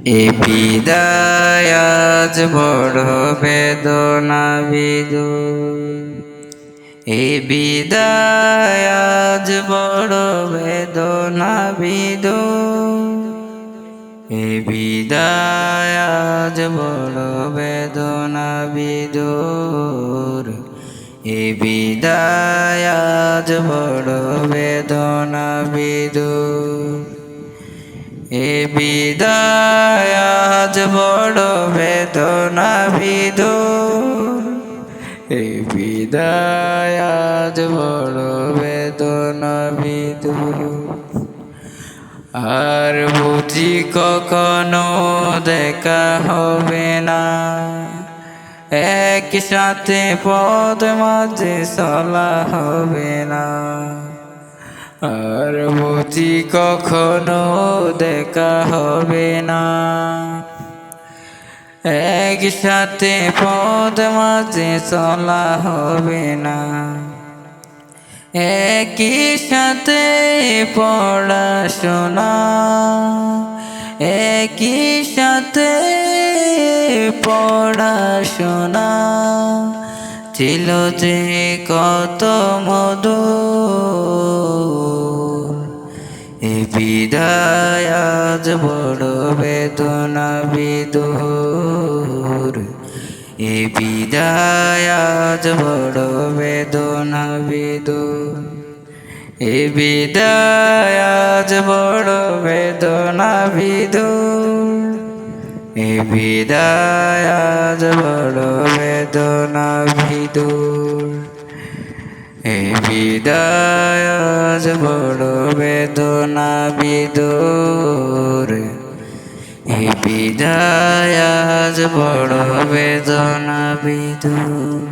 এ বিদায় আজ বড় বেদনা বিদুর। এ বিদায় আজ বড় বেদনা বিদুর। এ বিদায় আজ বড় বেদনা বিদুর। এ বিদায় আজ বড় বেদনা বিদুর। এ বিদায় আজ বড় বেদনা বিদুর। এ বিদায় আজ বড় বেদনা বিদুর। আর বুঝি কখনো দেখা হবে না, একসাথে পথ মাঝে চলা হবে না। আর বুঝি কখনো দেখা হবে না, একসাথে পথ মাঝে চলা হবে না। একই সাথে পড়াশোনা, একই সাথে পড়াশোনা ছিল যে কত মধুর। এ বিদায় আজ বড় বেদনা বিদুর। এ বিদায় আজ বড় বেদনা বিদুর। এ বিদায় আজ বড় বেদনা বিদুর। এ বিদায় আজ বড় বেদনা বিদুর। এ বিদায় আজ বড় বেদনা বিদুর। এ বিদায় আজ বড় বেদনা বিদুর।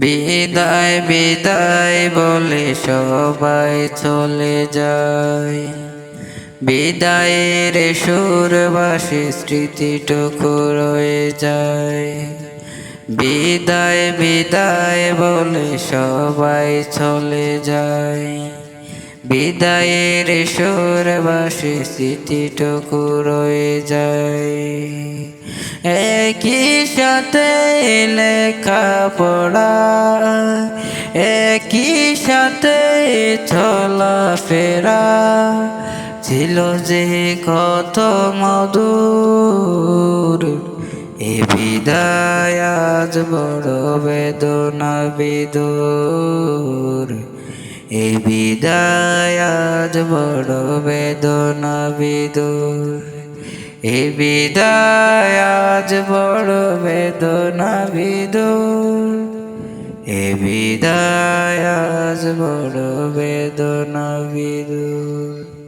বিদায় বিদায় বলে সবাই চলে যায়, বিদায়ের সুর বাসে স্মৃতিটুকু রয়ে যায়। বিদায় বিদায় বলে সবাই চলে যায়, বিদায়ের সুর বাসে স্মৃতিটুকু রয়ে যায়। একই সাথে লেখাপড়া, একই সাথে চলাফেরা ছিল যে কত মধুর। এ বিদায় আজ বড় বেদনা বিদুর। এ বিদায় আজ বড় বেদনা বিদুর। এ বিদায় আজ বড় বেদনা বিদুর। এ বিদায় আজ বড় বেদনা বিদুর।